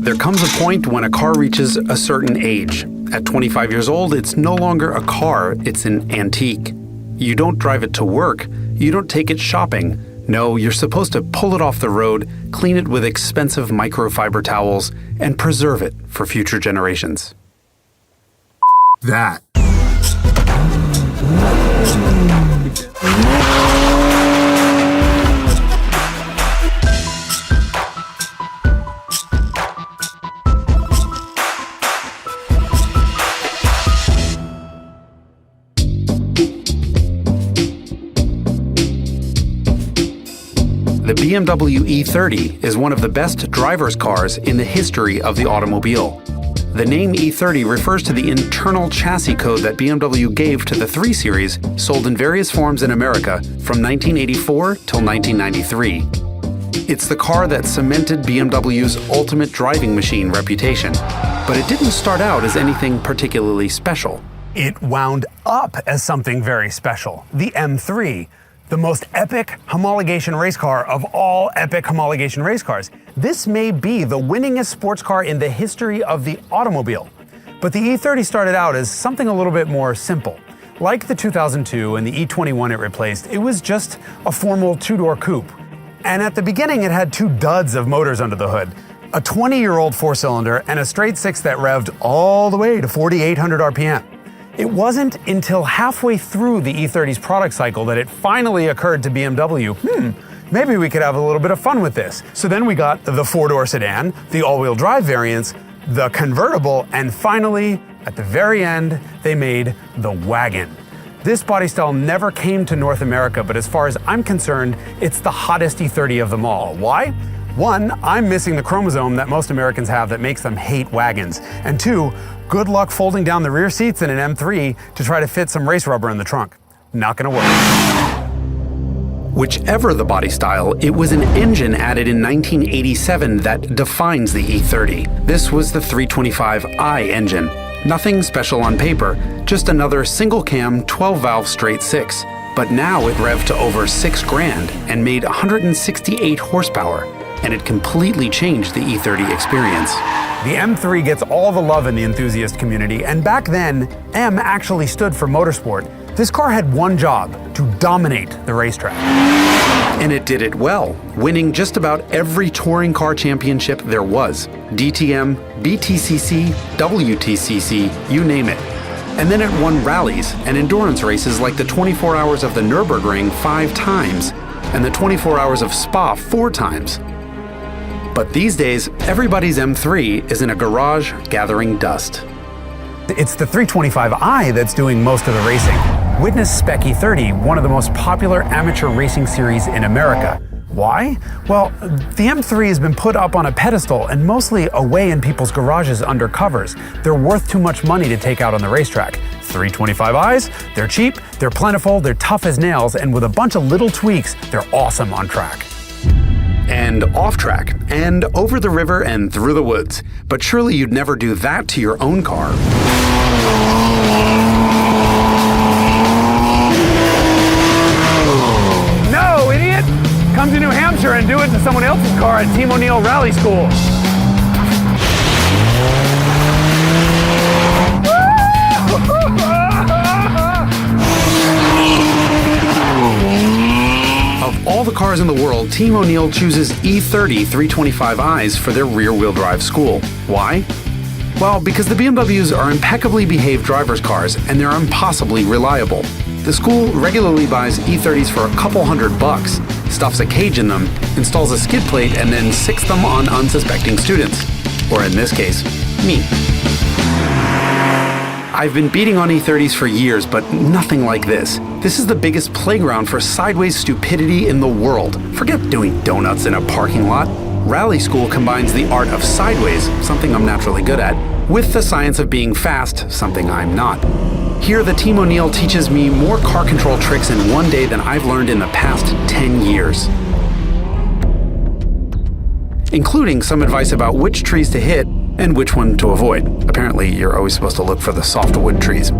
There comes a point when a car reaches a certain age. At 25 years old, it's no longer a car, it's an antique. You don't drive it to work, you don't take it shopping. No, you're supposed to pull it off the road, clean it with expensive microfiber towels, and preserve it for future generations. That. The BMW E30 is one of the best driver's cars in the history of the automobile. The name E30 refers to the internal chassis code that BMW gave to the 3 Series, sold in various forms in America from 1984 till 1993. It's the car that cemented BMW's ultimate driving machine reputation, but it didn't start out as anything particularly special. It wound up as something very special, the M3. The most epic homologation race car of all epic homologation race cars. This may be the winningest sports car in the history of the automobile. But the E30 started out as something a little bit more simple. Like the 2002 and the E21 it replaced, it was just a formal 2-door coupe. And at the beginning it had 2 duds of motors under the hood. A 20-year-old 4-cylinder and a straight 6 that revved all the way to 4,800 RPM. It wasn't until halfway through the E30's product cycle that it finally occurred to BMW, maybe we could have a little bit of fun with this. So then we got the 4-door sedan, the all-wheel drive variants, the convertible, and finally, at the very end, they made the Wagon. This body style never came to North America, but as far as I'm concerned, it's the hottest E30 of them all. Why? 1, I'm missing the chromosome that most Americans have that makes them hate wagons. And 2, good luck folding down the rear seats in an M3 to try to fit some race rubber in the trunk. Not gonna work. Whichever the body style, it was an engine added in 1987 that defines the E30. This was the 325i engine. Nothing special on paper, just another single-cam 12-valve straight 6. But now it revved to over $6 grand and made 168 horsepower. And it completely changed the E30 experience. The M3 gets all the love in the enthusiast community, and back then, M actually stood for motorsport. This car had one job: to dominate the racetrack. And it did it well, winning just about every touring car championship there was. DTM, BTCC, WTCC, you name it. And then it won rallies and endurance races like the 24 Hours of the Nürburgring 5 times, and the 24 Hours of Spa 4 times. But these days, everybody's M3 is in a garage gathering dust. It's the 325i that's doing most of the racing. Witness Spec E30, one of the most popular amateur racing series in America. Why? Well, the M3 has been put up on a pedestal and mostly away in people's garages under covers. They're worth too much money to take out on the racetrack. 325i's, they're cheap, they're plentiful, they're tough as nails, and with a bunch of little tweaks, they're awesome on track. And off track, and over the river and through the woods. But surely you'd never do that to your own car. No, idiot! Come to New Hampshire and do it to someone else's car at Team O'Neill Rally School. Of all the cars in the world, Team O'Neill chooses E30 325i's for their rear-wheel drive school. Why? Well, because the BMWs are impeccably behaved driver's cars and they're impossibly reliable. The school regularly buys E30s for a couple $100, stuffs a cage in them, installs a skid plate, and then sicks them on unsuspecting students. Or in this case, me. I've been beating on E30s for years, but nothing like this. This is the biggest playground for sideways stupidity in the world. Forget doing donuts in a parking lot. Rally School combines the art of sideways, something I'm naturally good at, with the science of being fast, something I'm not. Here, the Team O'Neill teaches me more car control tricks in one day than I've learned in the past 10 years. Including some advice about which trees to hit and which one to avoid. Apparently, you're always supposed to look for the softwood trees.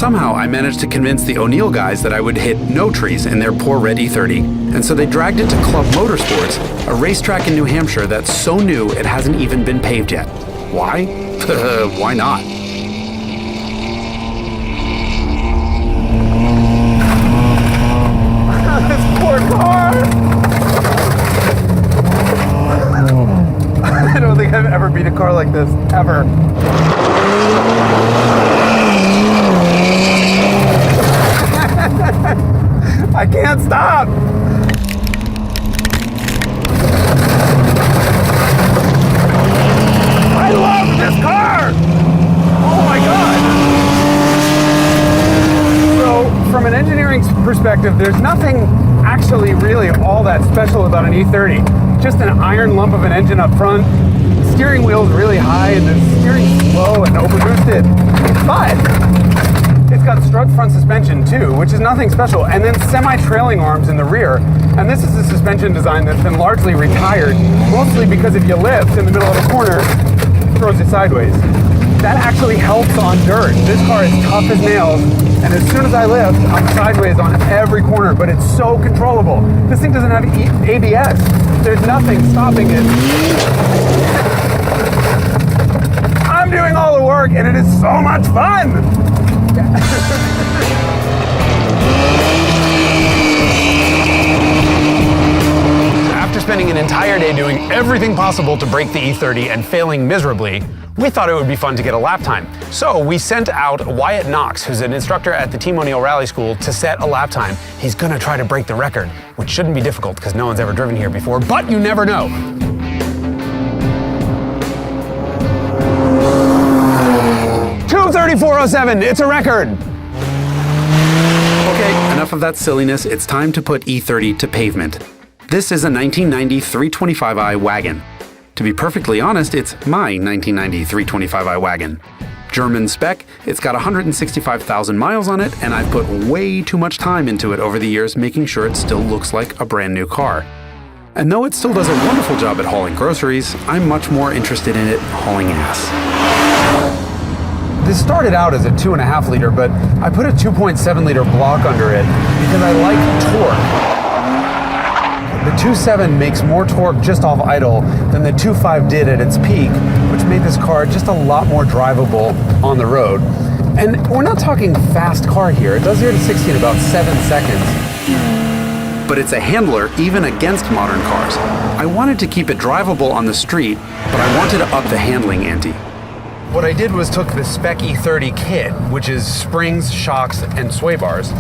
Somehow, I managed to convince the O'Neill guys that I would hit no trees in their poor red E30, and so they dragged it to Club Motorsports, a racetrack in New Hampshire that's so new it hasn't even been paved yet. Why? Why not? This poor car! I don't think I've ever beat a car like this, ever. I can't stop! I love this car! Oh my God! So, from an engineering perspective, there's nothing actually really all that special about an E30. Just an iron lump of an engine up front. The steering wheel's really high and the steering's slow and overboosted. But it's got strut front suspension too, which is nothing special, and then semi-trailing arms in the rear. And this is a suspension design that's been largely retired, mostly because if you lift in the middle of a corner, it throws you sideways. That actually helps on dirt. This car is tough as nails, and as soon as I lift, I'm sideways on every corner, but it's so controllable. This thing doesn't have ABS. There's nothing stopping it. I'm doing all the work, and it is so much fun! After spending an entire day doing everything possible to break the E30 and failing miserably, we thought it would be fun to get a lap time. So we sent out Wyatt Knox, who's an instructor at the Team O'Neill Rally School, to set a lap time. He's gonna try to break the record, which shouldn't be difficult because no one's ever driven here before, but you never know. .234.07, it's a record! Okay, enough of that silliness. It's time to put E30 to pavement. This is a 1990 325i Wagon. To be perfectly honest, it's my 1990 325i Wagon. German spec, it's got 165,000 miles on it, and I've put way too much time into it over the years making sure it still looks like a brand new car. And though it still does a wonderful job at hauling groceries, I'm much more interested in it hauling ass. This started out as a 2.5 liter, but I put a 2.7 liter block under it because I like torque. The 2.7 makes more torque just off idle than the 2.5 did at its peak, which made this car just a lot more drivable on the road. And we're not talking fast car here. It does 0 to 60 in about 7 seconds. But it's a handler even against modern cars. I wanted to keep it drivable on the street, but I wanted to up the handling ante. What I did was took the spec E30 kit, which is springs, shocks, and sway bars,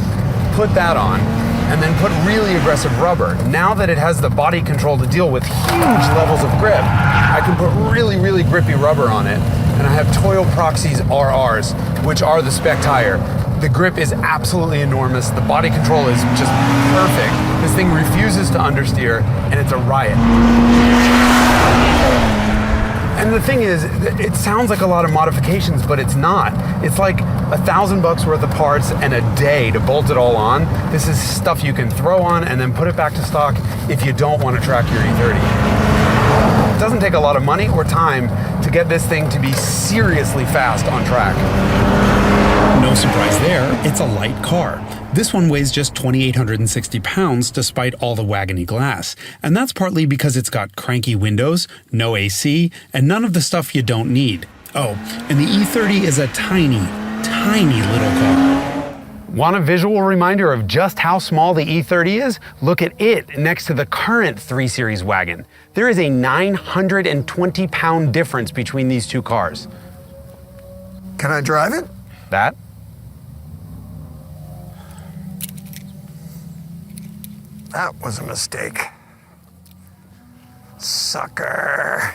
put that on, and then put really aggressive rubber. Now that it has the body control to deal with huge levels of grip, I can put really, really grippy rubber on it. And I have Toyo Proxys RRs, which are the spec tire. The grip is absolutely enormous. The body control is just perfect. This thing refuses to understeer, and it's a riot. And the thing is, it sounds like a lot of modifications, but it's not. It's like $1,000 worth of parts and a day to bolt it all on. This is stuff you can throw on and then put it back to stock if you don't want to track your E30. It doesn't take a lot of money or time to get this thing to be seriously fast on track. No surprise there, it's a light car. This one weighs just 2,860 pounds despite all the wagony glass. And that's partly because it's got cranky windows, no AC, and none of the stuff you don't need. Oh, and the E30 is a tiny, tiny little car. Want a visual reminder of just how small the E30 is? Look at it next to the current 3 Series wagon. There is a 920-pound difference between these two cars. Can I drive it? That? That was a mistake. Sucker.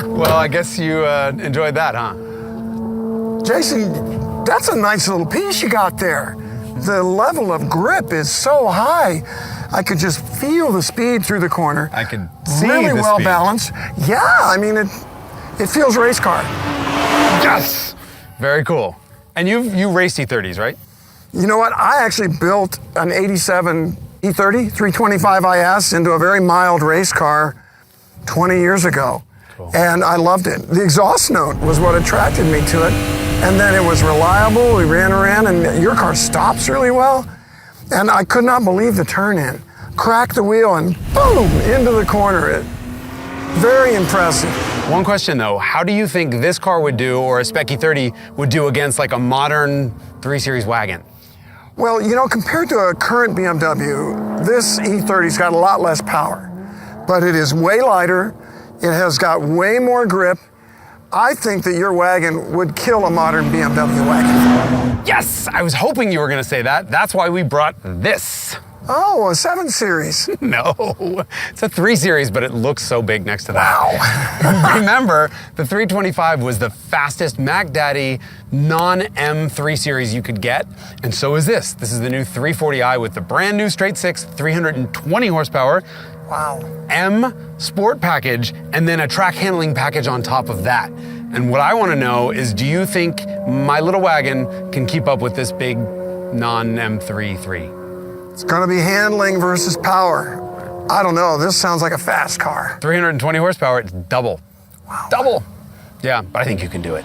Well, I guess you enjoyed that, huh? Jason, that's a nice little piece you got there. The level of grip is so high. I could just feel the speed through the corner. I could see really the well speed. balanced. Yeah, I mean, it feels race car. Yes! Very cool. And you raced E30s, right? You know what? I actually built an 87 E30 325 IS into a very mild race car 20 years ago. Cool. And I loved it. The exhaust note was what attracted me to it. And then it was reliable. We ran around, and your car stops really well. And I could not believe the turn in. Crack the wheel and boom, into the corner. Very impressive. One question though, how do you think this car would do, or a Spec E30 would do against like a modern 3 Series wagon? Well, you know, compared to a current BMW, this E30's got a lot less power, but it is way lighter. It has got way more grip. I think that your wagon would kill a modern BMW wagon. Yes, I was hoping you were gonna say that. That's why we brought this. Oh, a 7 Series. No, it's a 3 Series, but it looks so big next to that. Wow. Remember, the 325 was the fastest Mac Daddy non-M 3 Series you could get, and so is this. This is the new 340i with the brand new straight 6, 320 horsepower, Wow. M Sport package, and then a track handling package on top of that. And what I want to know is, do you think my little wagon can keep up with this big non-M3 3? It's gonna be handling versus power. I don't know, this sounds like a fast car. 320 horsepower, it's double. Wow. Double. Yeah, but I think you can do it.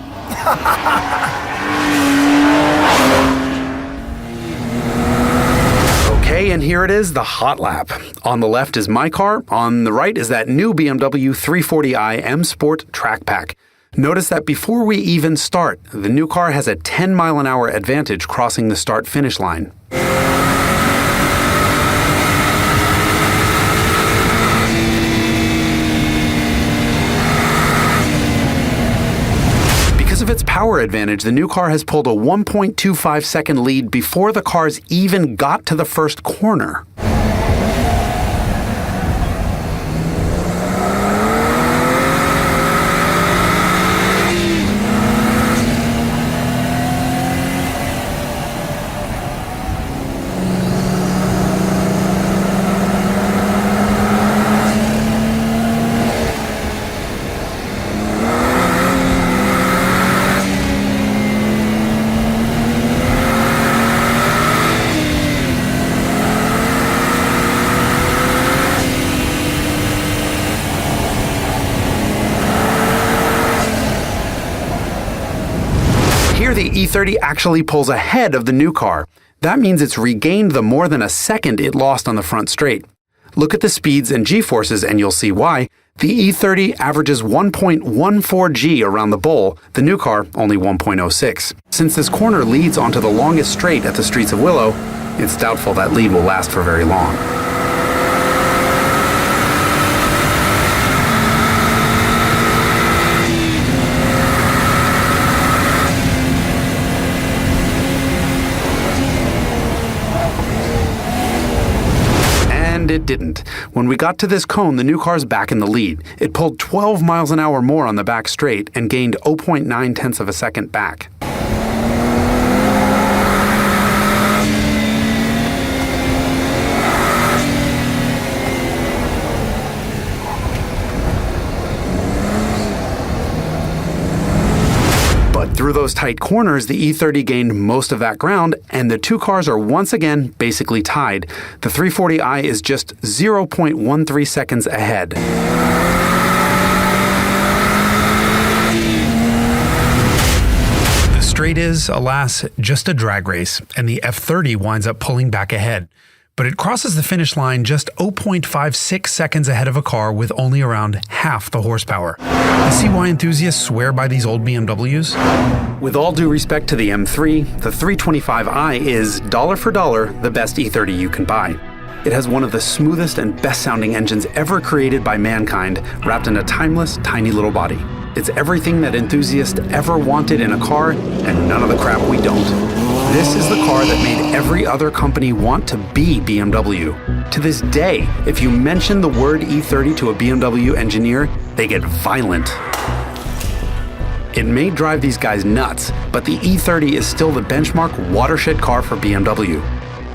Okay, and here it is, the hot lap. On the left is my car, on the right is that new BMW 340i M Sport Track Pack. Notice that before we even start, the new car has a 10-mile-an-hour advantage crossing the start-finish line. Because of its power advantage, the new car has pulled a 1.25-second lead before the cars even got to the first corner. Here, the E30 actually pulls ahead of the new car. That means it's regained the more than a second it lost on the front straight. Look at the speeds and G-forces and you'll see why. The E30 averages 1.14 G around the bowl, the new car only 1.06. Since this corner leads onto the longest straight at the streets of Willow, it's doubtful that lead will last for very long. And it didn't. When we got to this cone, the new car's back in the lead. It pulled 12 miles an hour more on the back straight and gained 0.9 tenths of a second back. But through those tight corners, the E30 gained most of that ground, and the two cars are once again basically tied. The 340i is just 0.13 seconds ahead. The straight is, alas, just a drag race, and the F30 winds up pulling back ahead. But it crosses the finish line just 0.56 seconds ahead of a car with only around half the horsepower. You see why enthusiasts swear by these old BMWs? With all due respect to the M3, the 325i is, dollar for dollar, the best E30 you can buy. It has one of the smoothest and best-sounding engines ever created by mankind, wrapped in a timeless, tiny little body. It's everything that enthusiasts ever wanted in a car, and none of the crap we don't. This is the car that made every other company want to be BMW. To this day, if you mention the word E30 to a BMW engineer, they get violent. It may drive these guys nuts, but the E30 is still the benchmark watershed car for BMW.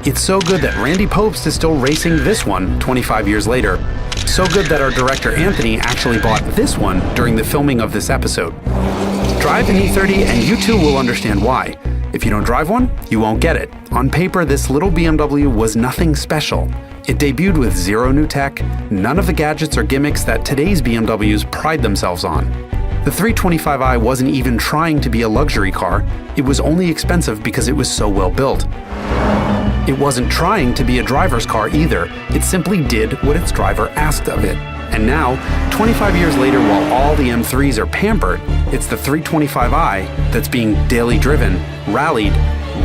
It's so good that Randy Pobst is still racing this one 25 years later. So good that our director Anthony actually bought this one during the filming of this episode. Drive an E30 and you too will understand why. If you don't drive one, you won't get it. On paper, this little BMW was nothing special. It debuted with zero new tech, none of the gadgets or gimmicks that today's BMWs pride themselves on. The 325i wasn't even trying to be a luxury car, it was only expensive because it was so well built. It wasn't trying to be a driver's car either, it simply did what its driver asked of it. And now, 25 years later, while all the M3s are pampered, it's the 325i that's being daily driven, rallied,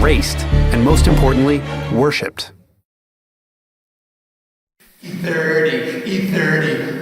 raced, and most importantly, worshipped. E30, E30.